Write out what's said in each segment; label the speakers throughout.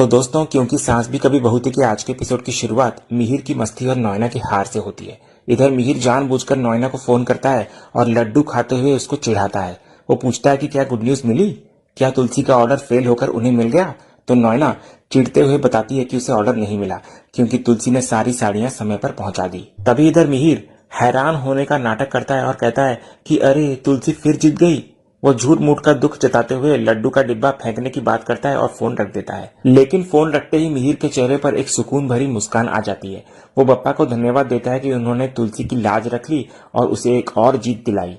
Speaker 1: तो दोस्तों, क्योंकि सास भी कभी बहू थी कि आज के एपिसोड की शुरुआत मिहिर की मस्ती और नोएना की हार से होती है। इधर मिहिर जानबूझकर नोएना को फोन करता है और लड्डू खाते हुए उसको चिढ़ाता है। वो पूछता है कि क्या गुड न्यूज मिली, क्या तुलसी का ऑर्डर फेल होकर उन्हें मिल गया। तो नोएना चिढ़ते हुए बताती है कि उसे ऑर्डर नहीं मिला क्योंकि तुलसी ने सारी साड़ियां समय पर पहुंचा दी। तभी इधर मिहिर हैरान होने का नाटक करता है और कहता है कि अरे तुलसी फिर जीत गई। वो झूठ मूठ का दुख जताते हुए लड्डू का डिब्बा फेंकने की बात करता है और फोन रख देता है। लेकिन फोन रखते ही मिहिर के चेहरे पर एक सुकून भरी मुस्कान आ जाती है। वो बप्पा को धन्यवाद देता है कि उन्होंने तुलसी की लाज रख ली और उसे एक और जीत दिलाई।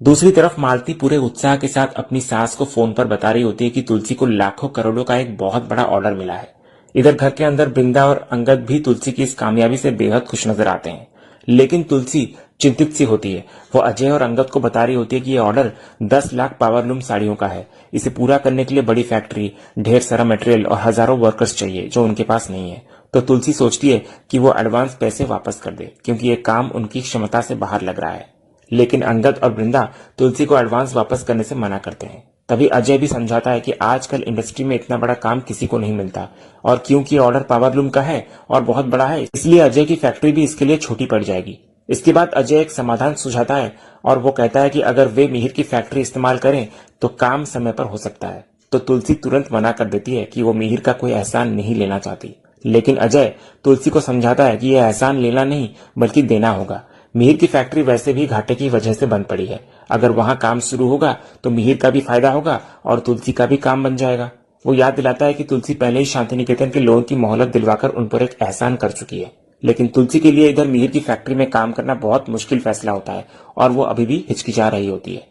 Speaker 1: दूसरी तरफ मालती पूरे उत्साह के साथ अपनी सास को फोन पर बता रही होती है कि तुलसी को लाखों करोड़ों का एक बहुत बड़ा ऑर्डर मिला है। इधर घर के अंदर वृंदा और अंगद भी तुलसी की इस कामयाबी से बेहद खुश नजर आते हैं। लेकिन तुलसी चिंतित सी होती है। वो अजय और अंगद को बता रही होती है कि ये ऑर्डर 10 लाख पावरलूम साड़ियों का है। इसे पूरा करने के लिए बड़ी फैक्ट्री, ढेर सारा मटेरियल और हजारों वर्कर्स चाहिए जो उनके पास नहीं है। तो तुलसी सोचती है कि वो एडवांस पैसे वापस कर दे क्योंकि ये काम उनकी क्षमता से बाहर लग रहा है। लेकिन अंगद और वृंदा तुलसी को एडवांस वापस करने से मना करते हैं। तभी अजय भी समझाता है कि आजकल इंडस्ट्री में इतना बड़ा काम किसी को नहीं मिलता और क्योंकि ऑर्डर पावरलूम का है और बहुत बड़ा है, इसलिए अजय की फैक्ट्री भी इसके लिए छोटी पड़ जाएगी। इसके बाद अजय एक समाधान सुझाता है और वो कहता है कि अगर वे मिहिर की फैक्ट्री इस्तेमाल करें तो काम समय पर हो सकता है। तो तुलसी तुरंत मना कर देती है कि वो मिहिर का कोई एहसान नहीं लेना चाहती। लेकिन अजय तुलसी को समझाता है कि यह एहसान लेना नहीं बल्कि देना होगा। मिहिर की फैक्ट्री वैसे भी घाटे की वजह से बंद पड़ी है। अगर वहां काम शुरू होगा तो मिहिर का भी फायदा होगा और तुलसी का भी काम बन जाएगा। वो याद दिलाता है कि तुलसी पहले ही शांति निकेतन के लोगों की मोहलत दिलवाकर उन पर एक एहसान कर चुकी है। लेकिन तुलसी के लिए इधर मिहिर की फैक्ट्री में काम करना बहुत मुश्किल फैसला होता है और वो अभी भी हिचकिचा रही होती है।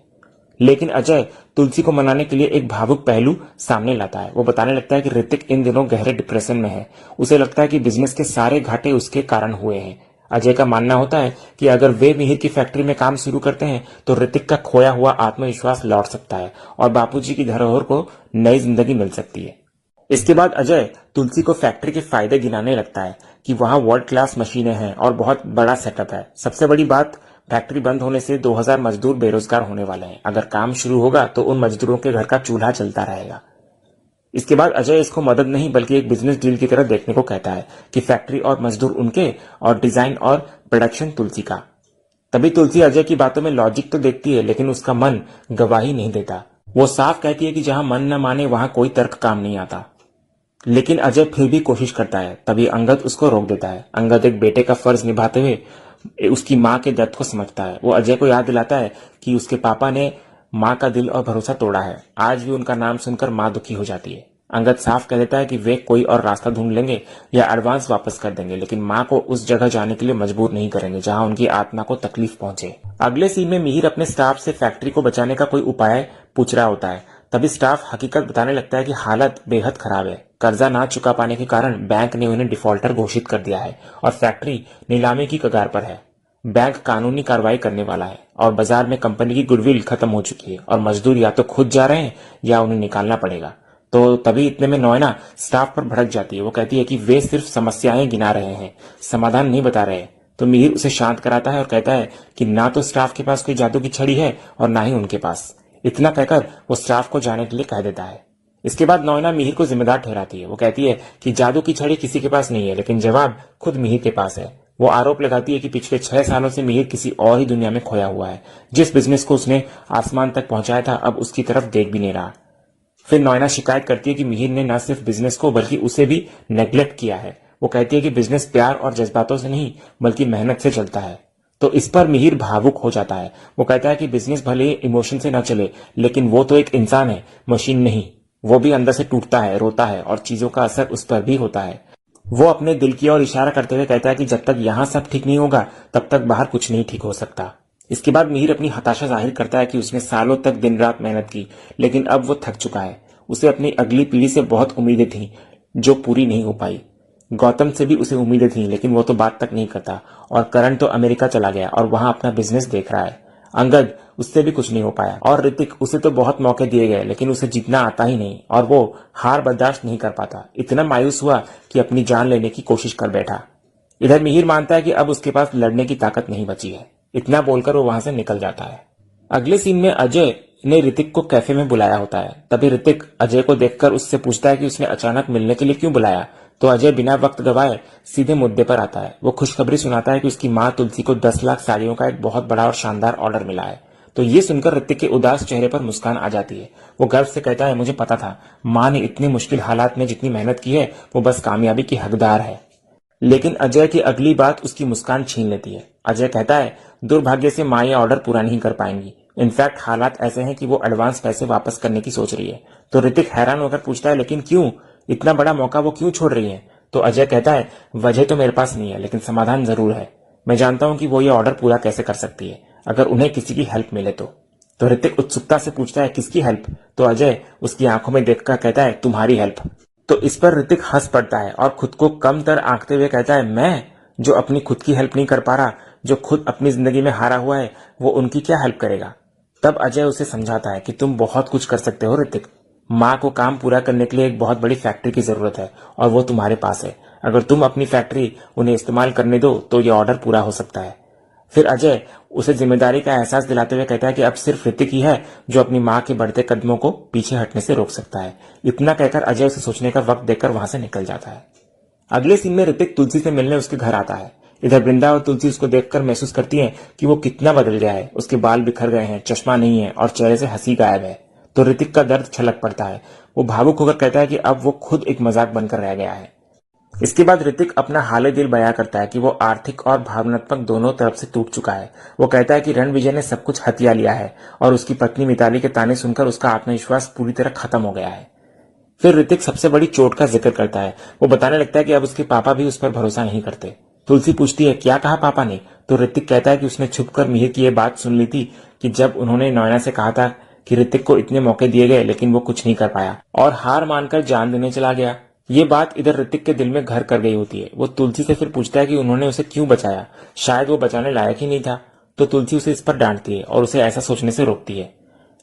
Speaker 1: लेकिन अजय तुलसी को मनाने के लिए एक भावुक पहलू सामने लाता है। वो बताने लगता है कि ऋतिक इन दिनों गहरे डिप्रेशन में है। उसे लगता है कि बिजनेस के सारे घाटे उसके कारण हुए हैं। अजय का मानना होता है कि अगर वे मिहिर की फैक्ट्री में काम शुरू करते हैं तो ऋतिक का खोया हुआ आत्मविश्वास लौट सकता है और बापूजी की धरोहर को नई जिंदगी मिल सकती है। इसके बाद अजय तुलसी को फैक्ट्री के फायदे गिनाने लगता है कि वहां वर्ल्ड क्लास मशीनें हैं और बहुत बड़ा सेटअप है। सबसे बड़ी बात, फैक्ट्री बंद होने से 2000 मजदूर बेरोजगार होने वाले हैं। अगर काम शुरू होगा तो उन मजदूरों के घर का चूल्हा चलता रहेगा। इसके बाद अजय इसको मदद नहीं बल्कि एक बिजनेस डील की तरह देखने को कहता है कि फैक्ट्री और मजदूर उनके और डिजाइन और प्रोडक्शन तुलसी का। तभी तुलसी अजय की बातों में लॉजिक तो देखती है लेकिन उसका मन गवाही नहीं देता। वो साफ कहती है कि जहां मन न माने वहां कोई तर्क काम नहीं आता। लेकिन अजय फिर भी कोशिश करता है। तभी अंगद उसको रोक देता है। अंगद एक बेटे का फर्ज निभाते हुए उसकी मां के दर्द को समझता है। वो अजय को याद दिलाता है कि उसके पापा ने मां का दिल और भरोसा तोड़ा है। आज भी उनका नाम सुनकर मां दुखी हो जाती है। अंगद साफ कह देता है कि वे कोई और रास्ता ढूंढ लेंगे या एडवांस वापस कर देंगे, लेकिन मां को उस जगह जाने के लिए मजबूर नहीं करेंगे जहां उनकी आत्मा को तकलीफ पहुंचे। अगले सीन में मिहिर अपने स्टाफ से फैक्ट्री को बचाने का कोई उपाय पूछ रहा होता है। तभी स्टाफ हकीकत बताने लगता है कि हालत बेहद खराब है। कर्जा ना चुका पाने के कारण बैंक ने उन्हें डिफॉल्टर घोषित कर दिया है और फैक्ट्री नीलामी की कगार पर है। बैंक कानूनी कार्रवाई करने वाला है और बाजार में कंपनी की गुडविल खत्म हो चुकी है और मजदूर या तो खुद जा रहे हैं या उन्हें निकालना पड़ेगा। तो तभी इतने में नोएना स्टाफ पर भड़क जाती है। वो कहती है कि वे सिर्फ समस्याएं गिना रहे हैं, समाधान नहीं बता रहे। तो मिहिर उसे शांत कराता है और कहता है कि ना तो स्टाफ के पास कोई जादू की छड़ी है और ना ही उनके पास। इतना कहकर वो स्टाफ को जाने के लिए कह देता है। इसके बाद नोएना मिहिर को जिम्मेदार ठहराती है। वो कहती है कि जादू की छड़ी किसी के पास नहीं है, लेकिन जवाब खुद मिहिर के पास है। वो आरोप लगाती है कि पिछले 6 सालों से मिहिर किसी और ही दुनिया में खोया हुआ है। जिस बिजनेस को उसने आसमान तक पहुंचाया था अब उसकी तरफ देख भी नहीं रहा। फिर नोएना शिकायत करती है कि मिहिर ने न सिर्फ बिजनेस को बल्कि उसे भी नेग्लेक्ट किया है। वो कहती है कि बिजनेस प्यार और जज्बातों से नहीं बल्कि मेहनत से चलता है। तो इस पर मिहिर भावुक हो जाता है। वो कहता है कि बिजनेस भले इमोशन से न चले लेकिन वो तो एक इंसान है, मशीन नहीं। वो भी अंदर से टूटता है, रोता है और चीजों का असर उस पर भी होता है। वो अपने दिल की ओर इशारा करते हुए कहता है कि जब तक यहां सब ठीक नहीं होगा तब तक बाहर कुछ नहीं ठीक हो सकता। इसके बाद मिहिर अपनी हताशा जाहिर करता है कि उसने सालों तक दिन रात मेहनत की लेकिन अब वो थक चुका है। उसे अपनी अगली पीढ़ी से बहुत उम्मीदें थी जो पूरी नहीं हो पाई। गौतम से भी उसे उम्मीदें थी लेकिन वो तो बात तक नहीं करता और करण तो अमेरिका चला गया और वहां अपना बिजनेस देख रहा है। अंगद, उससे भी कुछ नहीं हो पाया और ऋतिक, उसे तो बहुत मौके दिए गए लेकिन उसे जीतना आता ही नहीं और वो हार बर्दाश्त नहीं कर पाता। इतना मायूस हुआ कि अपनी जान लेने की कोशिश कर बैठा। इधर मिहिर मानता है कि अब उसके पास लड़ने की ताकत नहीं बची है। इतना बोलकर वो वहां से निकल जाता है। अगले सीन में अजय ने ऋतिक को कैफे में बुलाया होता है। तभी ऋतिक अजय को देखकर उससे पूछता है कि उसने अचानक मिलने के लिए क्यों बुलाया। तो अजय बिना वक्त गवाए सीधे मुद्दे पर आता है। वो खुशखबरी सुनाता है कि उसकी माँ तुलसी को 10 लाख साड़ियों का एक बहुत बड़ा और शानदार ऑर्डर मिला है। तो ये सुनकर ऋतिक के उदास चेहरे पर मुस्कान आ जाती है। वो गर्व से कहता है, मुझे पता था माँ ने इतनी मुश्किल हालात में जितनी मेहनत की है वो बस कामयाबी की हकदार है। लेकिन अजय की अगली बात उसकी मुस्कान छीन लेती है। अजय कहता है, दुर्भाग्य से माँ ये ऑर्डर पूरा नहीं कर पाएंगी। इनफैक्ट हालात ऐसे हैं कि वो एडवांस पैसे वापस करने की सोच रही है। तो ऋतिक हैरान होकर पूछता है, लेकिन क्यों? इतना बड़ा मौका वो क्यों छोड़ रही है? तो अजय कहता है, वजह तो मेरे पास नहीं है, लेकिन समाधान जरूर है। मैं जानता हूं कि वो ये ऑर्डर पूरा कैसे कर सकती है, अगर उन्हें किसी की हेल्प मिले तो ऋतिक उत्सुकता से पूछता है, किसकी हेल्प? तो अजय उसकी आंखों में देखकर कहता है, तुम्हारी हेल्प। तो इस पर ऋतिक हंस पड़ता है और खुद को कम तर आंकते हुए कहता है, मैं जो अपनी खुद की हेल्प नहीं कर पा रहा, जो खुद अपनी जिंदगी में हारा हुआ है, वो उनकी क्या हेल्प करेगा? तब अजय उसे समझाता है कि तुम बहुत कुछ कर सकते हो ऋतिक। माँ को काम पूरा करने के लिए एक बहुत बड़ी फैक्ट्री की जरूरत है और वो तुम्हारे पास है। अगर तुम अपनी फैक्ट्री उन्हें इस्तेमाल करने दो तो ये ऑर्डर पूरा हो सकता है। फिर अजय उसे जिम्मेदारी का एहसास दिलाते हुए कहता है कि अब सिर्फ ऋतिक ही है जो अपनी माँ के बढ़ते कदमों को पीछे हटने से रोक सकता है। इतना कहकर अजय उसे सोचने का वक्त देकर वहां से निकल जाता है। अगले सीन में ऋतिक तुलसी से मिलने उसके घर आता है। इधर वृंदा और तुलसी उसको देखकर महसूस करती हैं कि वो कितना बदल गया है। उसके बाल बिखर गए हैं, चश्मा नहीं है और चेहरे से हंसी गायब है। तो ऋतिक का दर्द छलक पड़ता है। वो भावुक होकर कहता है कि अब वो खुद एक मजाक बनकर रह गया है। इसके बाद ऋतिक अपना हाले दिल बयां करता है कि वो आर्थिक और भावनात्मक दोनों तरफ से टूट चुका है। वो कहता है कि रणविजय ने सब कुछ हथिया लिया है और उसकी पत्नी मिताली के ताने सुनकर उसका आत्मविश्वास पूरी तरह खत्म हो गया है। फिर ऋतिक सबसे बड़ी चोट का जिक्र करता है। वो बताने लगता है कि अब उसके पापा भी उस पर भरोसा नहीं करते। तुलसी पूछती है, क्या कहा पापा ने? तो ऋतिक कहता है कि उसने छुपकर मिहिर की यह बात सुन ली थी कि जब उन्होंने नयना से कहा था कि ऋतिक को इतने मौके दिए गए लेकिन वो कुछ नहीं कर पाया और हार मानकर जान देने चला गया। ये बात इधर ऋतिक के दिल में घर कर गई होती है। वो तुलसी से फिर पूछता है कि उन्होंने उसे क्यों बचाया, शायद वो बचाने लायक ही नहीं था। तो तुलसी उसे इस पर डांटती है और उसे ऐसा सोचने से रोकती है।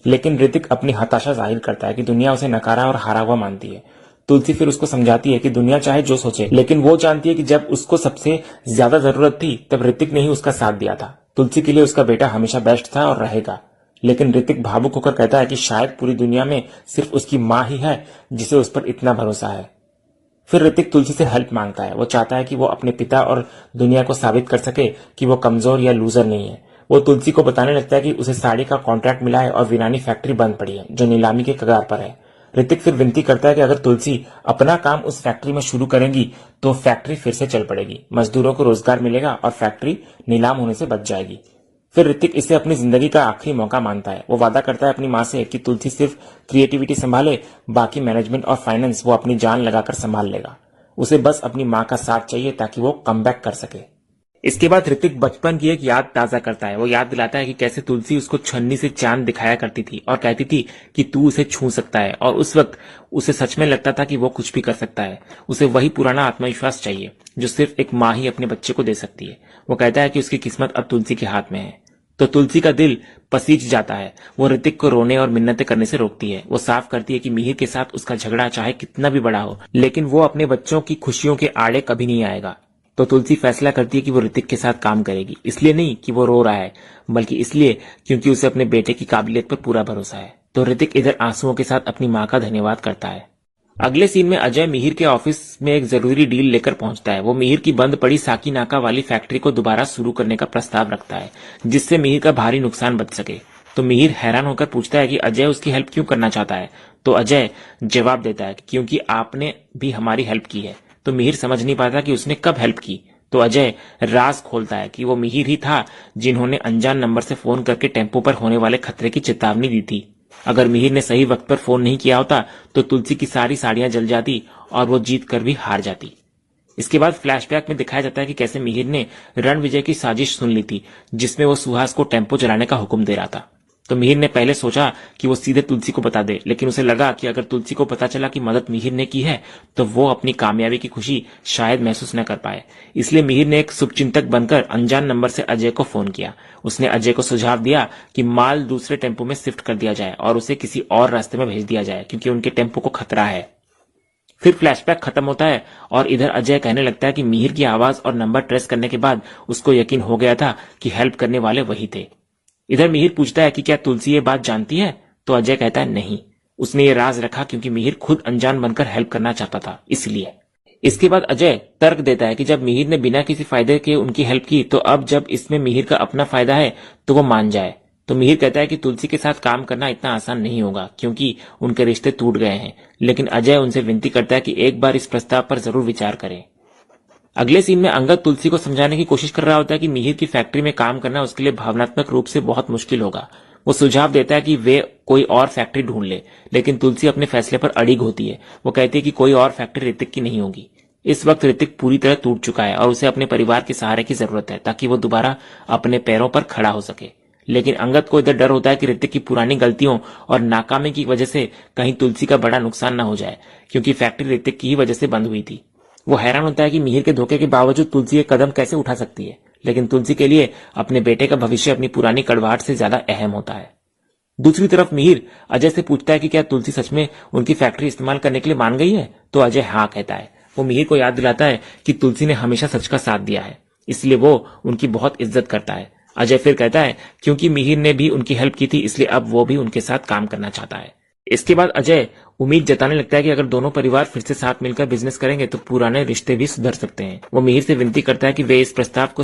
Speaker 1: लेकिन ऋतिक अपनी हताशा जाहिर करता है कि दुनिया उसे नकारा और हारा हुआ मानती है। तुलसी फिर उसको समझाती है कि दुनिया चाहे जो सोचे, लेकिन वो जानती है कि जब उसको सबसे ज्यादा जरूरत थी तब ऋतिक ने ही उसका साथ दिया था। तुलसी के लिए उसका बेटा हमेशा बेस्ट था और रहेगा। लेकिन ऋतिक भावुक होकर कहता है कि शायद पूरी दुनिया में सिर्फ उसकी माँ ही है जिसे उस पर इतना भरोसा है। फिर ऋतिक तुलसी से हेल्प मांगता है। वो चाहता है कि वो अपने पिता और दुनिया को साबित कर सके कि वो कमजोर या लूजर नहीं है। वो तुलसी को बताने लगता है कि उसे साड़ी का कॉन्ट्रैक्ट मिला है और वीरानी फैक्ट्री बंद पड़ी है जो नीलामी के कगार पर है। ऋतिक फिर विनती करता है कि अगर तुलसी अपना काम उस फैक्ट्री में शुरू करेंगी तो फैक्ट्री फिर से चल पड़ेगी, मजदूरों को रोजगार मिलेगा और फैक्ट्री नीलाम होने से बच जाएगी। फिर ऋतिक इसे अपनी जिंदगी का आखिरी मौका मानता है। वो वादा करता है अपनी माँ से कि तुलसी सिर्फ क्रिएटिविटी संभाले, बाकी मैनेजमेंट और फाइनेंस वो अपनी जान लगाकर संभाल लेगा। उसे बस अपनी माँ का साथ चाहिए ताकि वो कमबैक कर सके। इसके बाद ऋतिक बचपन की एक याद ताजा करता है। वो याद दिलाता है कि कैसे तुलसी उसको छन्नी से चांद दिखाया करती थी और कहती थी कि तू उसे छू सकता है, और उस वक्त उसे सच में लगता था कि वो कुछ भी कर सकता है। उसे वही पुराना आत्मविश्वास चाहिए जो सिर्फ एक माँ ही अपने बच्चे को दे सकती है। वो कहता है कि उसकी किस्मत अब तुलसी के हाथ में है। तो तुलसी का दिल पसीज जाता है। वो ऋतिक को रोने और मिन्नतें करने से रोकती है। वो साफ करती है कि मिहिर के साथ उसका झगड़ा चाहे कितना भी बड़ा हो, लेकिन वो अपने बच्चों की खुशियों के आड़े कभी नहीं आएगा। तो तुलसी फैसला करती है कि वो ऋतिक के साथ काम करेगी, इसलिए नहीं कि वो रो रहा है, बल्कि इसलिए क्योंकि उसे अपने बेटे की काबिलियत पर पूरा भरोसा है। तो ऋतिक इधर आंसुओं के साथ अपनी माँ का धन्यवाद करता है। अगले सीन में अजय मिहिर के ऑफिस में एक जरूरी डील लेकर पहुंचता है। वो मिहिर की बंद पड़ी साकीनाका वाली फैक्ट्री को दोबारा शुरू करने का प्रस्ताव रखता है जिससे मिहिर का भारी नुकसान बच सके। तो मिहिर हैरान होकर पूछता है कि अजय उसकी हेल्प क्यों करना चाहता है। तो अजय जवाब देता है कि क्योंकि आपने भी हमारी हेल्प की है। तो मिहिर समझ नहीं पाता कि उसने कब हेल्प की। तो अजय राज खोलता है कि वो मिहिर ही था जिन्होंने अनजान नंबर से फोन करके टेम्पो पर होने वाले खतरे की चेतावनी दी थी। अगर मिहिर ने सही वक्त पर फोन नहीं किया होता तो तुलसी की सारी साड़ियां जल जाती और वो जीत कर भी हार जाती। इसके बाद फ्लैशबैक में दिखाया जाता है कि कैसे मिहिर ने रणविजय की साजिश सुन ली थी जिसमें वो सुहास को टेम्पो चलाने का हुक्म दे रहा था। तो मिहिर ने पहले सोचा कि वो सीधे तुलसी को बता दे, लेकिन उसे लगा कि अगर तुलसी को पता चला कि मदद मिहिर ने की है तो वो अपनी कामयाबी की खुशी शायद महसूस न कर पाए। इसलिए मिहिर ने एक शुभचिंतक बनकर अनजान नंबर से अजय को फोन किया। उसने अजय को सुझाव दिया कि माल दूसरे टेम्पो में शिफ्ट कर दिया जाए और उसे किसी और रास्ते में भेज दिया जाए क्योंकि उनके टेम्पो को खतरा है। फिर फ्लैशबैक खत्म होता है और इधर अजय कहने लगता है कि मिहिर की आवाज और नंबर ट्रेस करने के बाद उसको यकीन हो गया था कि हेल्प करने वाले वही थे। इधर मिहिर पूछता है कि क्या तुलसी ये बात जानती है। तो अजय कहता है नहीं, उसने ये राज रखा क्योंकि मिहिर खुद अनजान बनकर हेल्प करना चाहता था, इसलिए। इसके बाद अजय तर्क देता है कि जब मिहिर ने बिना किसी फायदे के उनकी हेल्प की, तो अब जब इसमें मिहिर का अपना फायदा है तो वो मान जाए। तो मिहिर कहता है कि तुलसी के साथ काम करना इतना आसान नहीं होगा क्योंकि उनके रिश्ते टूट गए हैं, लेकिन अजय उनसे विनती करता है कि एक बार इस प्रस्ताव पर जरूर विचार करें। अगले सीन में अंगद तुलसी को समझाने की कोशिश कर रहा होता है कि मिहिर की फैक्ट्री में काम करना उसके लिए भावनात्मक रूप से बहुत मुश्किल होगा। वो सुझाव देता है कि वे कोई और फैक्ट्री ढूंढ ले, लेकिन तुलसी अपने फैसले पर अड़िग होती है। वो कहती है कि कोई और फैक्ट्री ऋतिक की नहीं होगी। इस वक्त ऋतिक पूरी तरह टूट चुका है और उसे अपने परिवार के सहारे की जरूरत है ताकि वो दोबारा अपने पैरों पर खड़ा हो सके। लेकिन अंगद को इधर डर होता है कि ऋतिक की पुरानी गलतियों और नाकामी की वजह से कहीं तुलसी का बड़ा नुकसान न हो जाए, क्योंकि फैक्ट्री ऋतिक की ही वजह से बंद हुई थी। वो हैरान होता है कि मिहिर के धोखे के बावजूद तुलसी एक कदम कैसे उठा सकती है, लेकिन तुलसी के लिए अपने बेटे का भविष्य अपनी पुरानी कड़वाहट से ज्यादा अहम होता है। दूसरी तरफ मिहिर अजय से पूछता है कि क्या तुलसी सच में उनकी फैक्ट्री इस्तेमाल करने के लिए मान गई है, तो अजय हाँ कहता है। वो मिहिर को याद दिलाता है कि तुलसी ने हमेशा सच का साथ दिया है, इसलिए वो उनकी बहुत इज्जत करता है। अजय फिर कहता है क्योंकि मिहिर ने भी उनकी हेल्प की थी, इसलिए अब वो भी उनके साथ काम करना चाहता है। इसके बाद अजय उम्मीद जताने लगता है कि अगर दोनों परिवार फिर से साथ मिलकर बिजनेस करेंगे तो पुराने रिश्ते भी सुधर सकते हैं। वो मिहिर से विनती करता है कि वे इस प्रस्ताव को